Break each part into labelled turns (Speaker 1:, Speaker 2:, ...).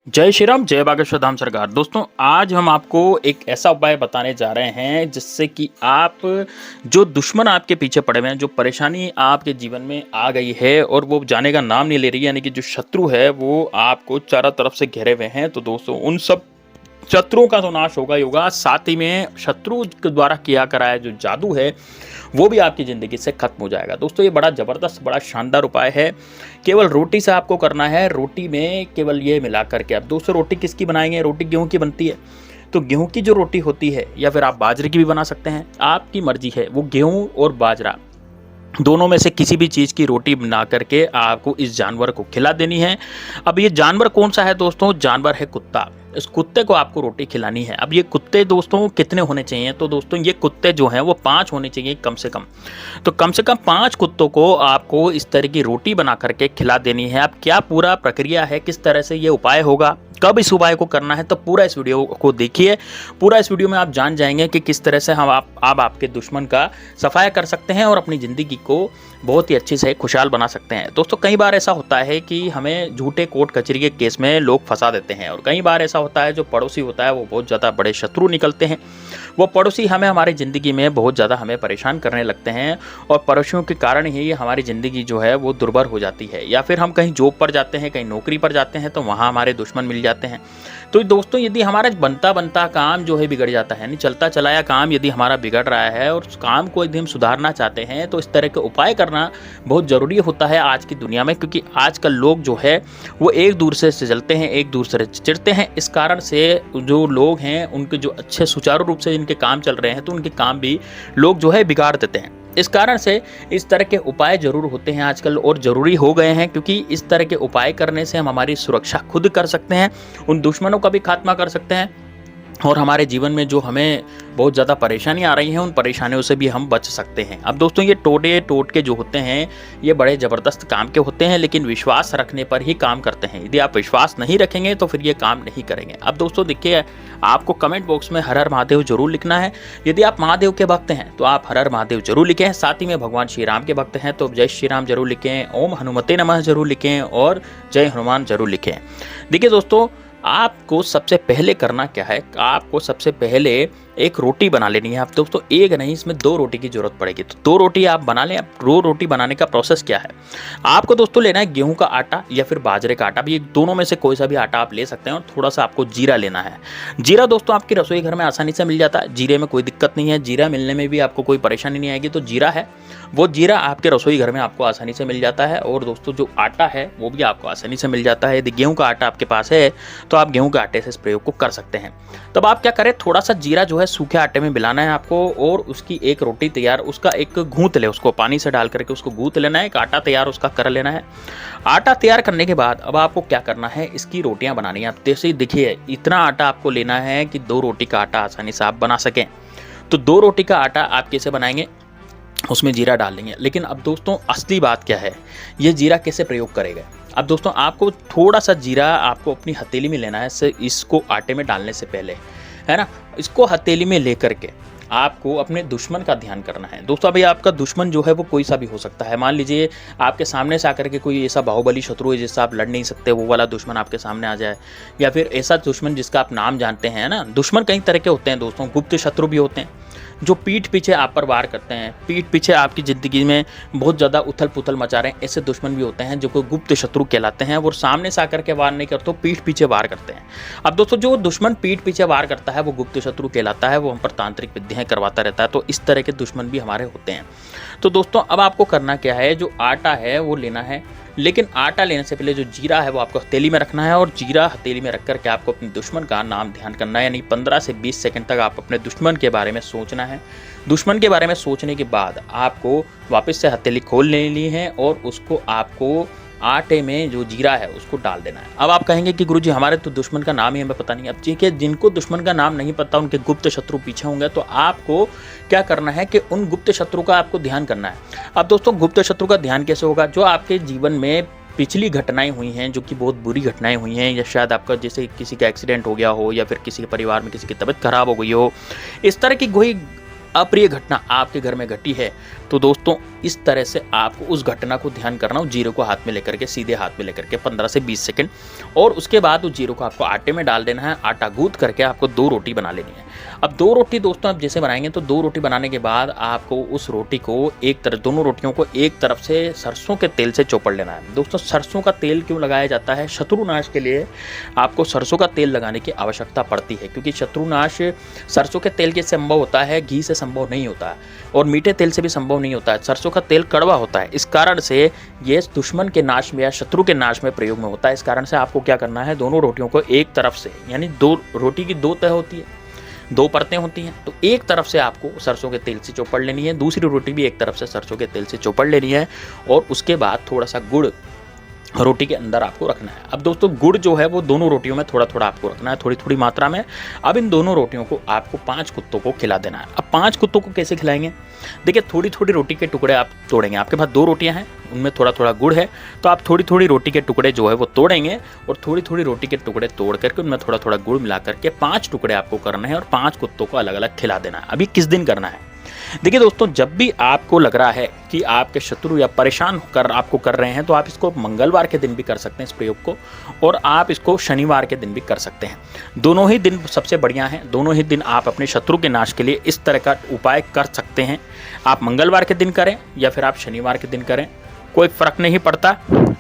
Speaker 1: जय श्री राम, जय बागेश्वर धाम सरकार। दोस्तों, आज हम आपको एक ऐसा उपाय बताने जा रहे हैं जिससे कि आप जो दुश्मन आपके पीछे पड़े हुए हैं, जो परेशानी आपके जीवन में आ गई है और वो जाने का नाम नहीं ले रही है, यानी कि जो शत्रु है वो आपको चारों तरफ से घेरे हुए हैं। तो दोस्तों, उन सब शत्रुओं का तो नाश होगा ही होगा, साथ ही में शत्रु के द्वारा किया कराया जो जादू है वो भी आपकी ज़िंदगी से खत्म हो जाएगा। दोस्तों, ये बड़ा ज़बरदस्त, बड़ा शानदार उपाय है। केवल रोटी से आपको करना है। रोटी में केवल ये मिला करके आप दोस्तों, रोटी किसकी बनाएंगे? रोटी गेहूं की बनती है। तो गेहूं की जो रोटी होती है, या फिर आप बाजरे की भी बना सकते हैं, आपकी मर्जी है। वो गेहूं और बाजरा दोनों में से किसी भी चीज़ की रोटी बना करके आपको इस जानवर को खिला देनी है। अब ये जानवर कौन सा है दोस्तों? जानवर है कुत्ता। इस कुत्ते को आपको रोटी खिलानी है। अब ये कुत्ते दोस्तों कितने होने चाहिए? तो दोस्तों, ये कुत्ते जो हैं वो 5 होने चाहिए कम से कम। तो कम से कम 5 कुत्तों को आपको इस तरह की रोटी बना करके खिला देनी है। अब क्या पूरा प्रक्रिया है, किस तरह से ये उपाय होगा, कब इस उपाय को करना है, तो पूरा इस वीडियो को देखिए। पूरा इस वीडियो में आप जान जाएंगे कि किस तरह से हम आप आपके दुश्मन का सफाया कर सकते हैं और अपनी ज़िंदगी को बहुत ही अच्छी से खुशहाल बना सकते हैं। दोस्तों, कई बार ऐसा होता है कि हमें झूठे कोर्ट कचहरी के केस में लोग फंसा देते हैं, और कई बार ऐसा होता है जो पड़ोसी होता है वो बहुत ज़्यादा बड़े शत्रु निकलते हैं। वो पड़ोसी हमारी ज़िंदगी में बहुत ज़्यादा हमें परेशान करने लगते हैं, और पड़ोसियों के कारण ही हमारी ज़िंदगी जो है वो दुर्भर हो जाती है। या फिर हम कहीं जॉब पर जाते हैं, कहीं नौकरी पर जाते हैं, तो वहाँ हमारे दुश्मन मिल जाते हैं। तो दोस्तों, यदि हमारा बनता बनता काम जो है बिगड़ जाता है, यानी चलता चलाया काम यदि हमारा बिगड़ रहा है और उस काम को यदि हम सुधारना चाहते हैं, तो इस तरह के उपाय करना बहुत ज़रूरी होता है आज की दुनिया में। क्योंकि आजकल लोग जो है वो एक दूसरे से जलते हैं, एक दूसरे से चिढ़ते हैं। इस कारण से जो लोग हैं उनके जो अच्छे सुचारू रूप से जिनके काम चल रहे हैं, तो उनके काम भी लोग जो है बिगाड़ देते हैं। इस कारण से इस तरह के उपाय ज़रूर होते हैं आजकल, और ज़रूरी हो गए हैं, क्योंकि इस तरह के उपाय करने से हम हमारी सुरक्षा खुद कर सकते हैं, उन दुश्मनों का भी खात्मा कर सकते हैं, और हमारे जीवन में जो हमें बहुत ज़्यादा परेशानी आ रही हैं उन परेशानियों से भी हम बच सकते हैं। अब दोस्तों, ये टोटके जो होते हैं ये बड़े ज़बरदस्त काम के होते हैं, लेकिन विश्वास रखने पर ही काम करते हैं। यदि आप विश्वास नहीं रखेंगे तो फिर ये काम नहीं करेंगे। अब दोस्तों देखिए, आपको कमेंट बॉक्स में हर हर महादेव जरूर लिखना है। यदि आप महादेव के भक्त हैं तो आप हर हर महादेव जरूर लिखें। साथ ही में भगवान श्री राम के भक्त हैं तो जय श्री राम जरूर लिखें, ओम हनुमते नमः जरूर लिखें, और जय हनुमान जरूर लिखें। देखिए दोस्तों, आपको सबसे पहले करना क्या है? आपको सबसे पहले एक रोटी बना लेनी है। आप दोस्तों, एक नहीं, इसमें 2 रोटी की जरूरत पड़ेगी। तो 2 रोटी आप बना लें। अब 2 रोटी बनाने का प्रोसेस क्या है? आपको दोस्तों लेना है गेहूं का आटा या फिर बाजरे का आटा, भी दोनों में से कोई सा भी आटा आप ले सकते हैं। और थोड़ा सा आपको जीरा लेना है। जीरा दोस्तों आपके रसोई घर में आसानी से मिल जाता है, जीरे में कोई दिक्कत नहीं है, जीरा मिलने में भी आपको कोई परेशानी नहीं आएगी। तो जीरा है, वो जीरा आपके रसोई घर में आपको आसानी से मिल जाता है। और दोस्तों, जो आटा है वो भी आपको आसानी से मिल जाता है। यदि गेहूं का आटा आपके पास है तो आप गेहूं के आटे से इस प्रयोग को कर सकते हैं। तब आप क्या करें, थोड़ा सा जीरा जो है सूखे आटे में मिलाना है आपको, और उसकी एक रोटी तैयार, उसका एक गूंथ ले, उसको पानी से डाल करके उसको गूंथ लेना है। एक आटा तैयार उसका कर लेना है। आटा तैयार करने के बाद अब आपको क्या करना है, इसकी रोटियां बनानी है। आप जैसे देखिए, इतना आटा आपको लेना है कि 2 रोटी का आटा आसानी से आप बना सकें। तो 2 रोटी का आटा आप कैसे बनाएंगे, उसमें जीरा डाल लेंगे। लेकिन अब दोस्तों, असली बात क्या है, ये जीरा कैसे प्रयोग करेगा? अब दोस्तों, आपको थोड़ा सा जीरा आपको अपनी हथेली में लेना है, इसको आटे में डालने से पहले, है ना। इसको हथेली में लेकर के आपको अपने दुश्मन का ध्यान करना है। दोस्तों, अभी आपका दुश्मन जो है वो कोई सा भी हो सकता है। मान लीजिए आपके सामने से आकर के कोई ऐसा बाहुबली शत्रु है जिससे आप लड़ नहीं सकते, वो वाला दुश्मन आपके सामने आ जाए, या फिर ऐसा दुश्मन जिसका आप नाम जानते हैं ना। दुश्मन कई तरह के होते हैं दोस्तों। गुप्त शत्रु भी होते हैं जो पीठ पीछे आप पर वार करते हैं, पीठ पीछे आपकी ज़िंदगी में बहुत ज़्यादा उथल पुथल मचा रहे हैं। ऐसे दुश्मन भी होते हैं जो को गुप्त शत्रु कहलाते हैं। वो सामने से आकर के वार नहीं करते, पीठ पीछे वार करते हैं। अब दोस्तों, जो दुश्मन पीठ पीछे वार करता है वो गुप्त शत्रु कहलाता है। वो हम पर तांत्रिक विद्याएं करवाता रहता है। तो इस तरह के दुश्मन भी हमारे होते हैं। तो दोस्तों, अब आपको करना क्या है, जो आटा है वो लेना है, लेकिन आटा लेने से पहले जो जीरा है वो आपको हथेली में रखना है। और जीरा हथेली में रख करके आपको अपने दुश्मन का नाम ध्यान करना है। यानी 15 से 20 सेकंड तक आप अपने दुश्मन के बारे में सोचना है। दुश्मन के बारे में सोचने के बाद आपको वापस से हथेली खोल लेनी है, और उसको आपको आटे में जो जीरा है उसको डाल देना है। अब आप कहेंगे कि गुरुजी, हमारे तो दुश्मन का नाम ही हमें पता नहीं। अब ठीक है, जिनको दुश्मन का नाम नहीं पता, उनके गुप्त शत्रु पीछे होंगे, तो आपको क्या करना है कि उन गुप्त शत्रु का आपको ध्यान करना है। अब दोस्तों, गुप्त शत्रु का ध्यान कैसे होगा? जो आपके जीवन में पिछली घटनाएं हुई हैं, जो कि बहुत बुरी घटनाएं हुई हैं, या शायद आपका जैसे किसी का एक्सीडेंट हो गया हो, या फिर किसी के परिवार में किसी की तबीयत खराब हो गई हो, इस तरह की कोई अप्रिय घटना आपके घर में घटी है, तो दोस्तों इस तरह से आपको उस घटना को ध्यान करना, उस जीरे को हाथ में लेकर के, सीधे हाथ में लेकर के 15 से 20 सेकंड, और उसके बाद उस जीरे को आपको आटे में डाल देना है। आटा गूंथ करके आपको 2 रोटी बना लेनी है। अब 2 रोटी दोस्तों आप जैसे बनाएंगे तो 2 रोटी बनाने के बाद आपको उस रोटी को एक तरफ, दोनों रोटियों को एक तरफ से सरसों के तेल से चौपड़ लेना है। दोस्तों सरसों का तेल क्यों लगाया जाता है? शत्रुनाश के लिए आपको सरसों का तेल लगाने की आवश्यकता पड़ती है, क्योंकि शत्रुनाश सरसों के तेल के संभव होता है, घी से संभव नहीं होता है, और मीठे तेल से भी संभव नहीं होता है। सरसों का तेल कड़वा होता है, इस कारण से ये दुश्मन के नाश में या शत्रु के नाश में प्रयोग में होता है। इस कारण से आपको क्या करना है, दोनों रोटियों को एक तरफ से, यानी 2 रोटी की 2 तह होती है, 2 परतें होती हैं, तो एक तरफ से आपको सरसों के तेल से चौपड़ लेनी है, दूसरी रोटी भी एक तरफ से सरसों के तेल से चौपड़ लेनी है, और उसके बाद थोड़ा सा गुड़ रोटी के अंदर आपको रखना है। अब दोस्तों गुड़ जो है वो दोनों रोटियों में थोड़ा थोड़ा आपको रखना है, थोड़ी थोड़ी मात्रा में। अब इन दोनों रोटियों को आपको 5 कुत्तों को खिला देना है। अब 5 कुत्तों को कैसे खिलाएंगे? देखिए थोड़ी थोड़ी रोटी के टुकड़े आप तोड़ेंगे। आपके पास 2 रोटियां हैं, उनमें थोड़ा थोड़ा गुड़ है, तो आप थोड़ी थोड़ी रोटी के टुकड़े जो है वो तोड़ेंगे, और थोड़ी थोड़ी रोटी के टुकड़े तोड़ करके उनमें थोड़ा थोड़ा गुड़ मिला करके 5 टुकड़े आपको करने हैं, और 5 कुत्तों को अलग अलग खिला देना है। अभी किस दिन करना है? देखिए दोस्तों, जब भी आपको लग रहा है कि आपके शत्रु या परेशान होकर आपको कर रहे हैं, तो आप इसको मंगलवार के दिन भी कर सकते हैं इस प्रयोग को, और आप इसको शनिवार के दिन भी कर सकते हैं। दोनों ही दिन सबसे बढ़िया हैं। दोनों ही दिन आप अपने शत्रु के नाश के लिए इस तरह का उपाय कर सकते हैं। आप मंगलवार के दिन करें या फिर आप शनिवार के दिन करें, कोई फर्क नहीं पड़ता।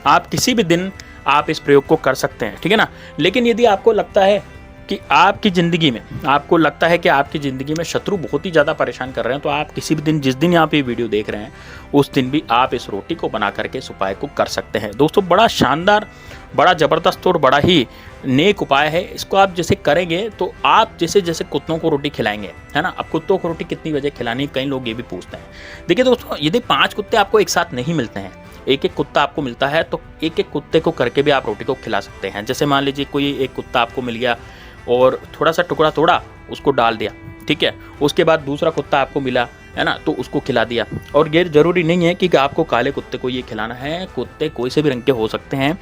Speaker 1: आप किसी भी दिन आप इस प्रयोग को कर सकते हैं, ठीक है ना। लेकिन यदि आपको लगता है कि आपकी ज़िंदगी में, आपको लगता है कि आपकी ज़िंदगी में शत्रु बहुत ही ज़्यादा परेशान कर रहे हैं, तो आप किसी भी दिन, जिस दिन आप ये वीडियो देख रहे हैं, उस दिन भी आप इस रोटी को बना करके इस उपाय को कर सकते हैं। दोस्तों बड़ा शानदार, बड़ा ज़बरदस्त और बड़ा ही नेक उपाय है। इसको आप जैसे करेंगे तो आप जैसे जैसे कुत्तों को रोटी खिलाएंगे, है ना। अब कुत्तों को रोटी कितनी बजे खिलानी, कई लोग ये भी पूछते हैं। देखिए दोस्तों, यदि 5 कुत्ते आपको एक साथ नहीं मिलते हैं, एक एक कुत्ता आपको मिलता है, तो एक एक कुत्ते को करके भी आप रोटी को खिला सकते हैं। जैसे मान लीजिए कोई एक कुत्ता आपको मिल गया और थोड़ा सा टुकड़ा तोड़ा, उसको डाल दिया, ठीक है। उसके बाद दूसरा कुत्ता आपको मिला, है ना, तो उसको खिला दिया। और ये ज़रूरी नहीं है कि आपको काले कुत्ते को ये खिलाना है, कुत्ते कोई से भी रंग के हो सकते हैं।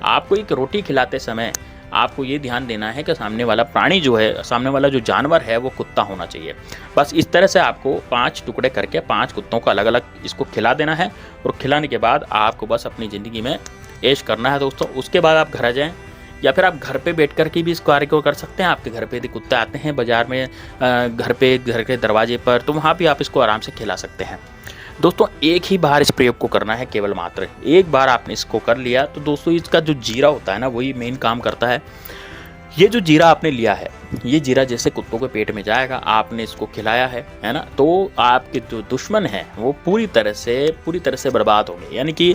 Speaker 1: आपको एक रोटी खिलाते समय आपको ये ध्यान देना है कि सामने वाला प्राणी जो है, सामने वाला जो जानवर है, वो कुत्ता होना चाहिए। बस इस तरह से आपको 5 टुकड़े करके 5 कुत्तों को अलग अलग इसको खिला देना है, और खिलाने के बाद आपको बस अपनी ज़िंदगी में ऐश करना है दोस्तों। उसके बाद आप घर आ जाएँ, या फिर आप घर पे बैठ कर के भी इस कार्य को कर सकते हैं। आपके घर पे यदि कुत्ते आते हैं बाज़ार में, घर पे, घर के दरवाजे पर, तो वहाँ भी आप इसको आराम से खिला सकते हैं। दोस्तों एक ही बार इस प्रयोग को करना है, केवल मात्र एक बार आपने इसको कर लिया तो दोस्तों इसका जो जीरा होता है ना, वही मेन काम करता है। ये जो जीरा आपने लिया है, ये जीरा जैसे कुत्तों के पेट में जाएगा, आपने इसको खिलाया है ना, तो आपके जो दुश्मन है वो पूरी तरह से बर्बाद होंगे। यानी कि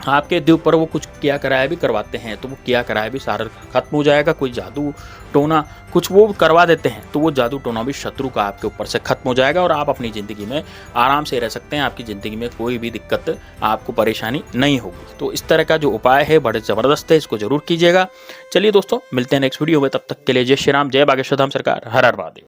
Speaker 1: आपके दिल पर वो कुछ किया कराया भी करवाते हैं, तो वो किया कराया भी सारा खत्म हो जाएगा। कोई जादू टोना कुछ वो करवा देते हैं, तो वो जादू टोना भी शत्रु का आपके ऊपर से खत्म हो जाएगा, और आप अपनी ज़िंदगी में आराम से रह सकते हैं। आपकी ज़िंदगी में कोई भी दिक्कत, आपको परेशानी नहीं होगी। तो इस तरह का जो उपाय है बड़े ज़बरदस्त है, इसको ज़रूर कीजिएगा। चलिए दोस्तों, मिलते हैं नेक्स्ट वीडियो में, तब तक के लिए जय श्री राम, जय बागेश्वर धाम सरकार, हर हर महादेव।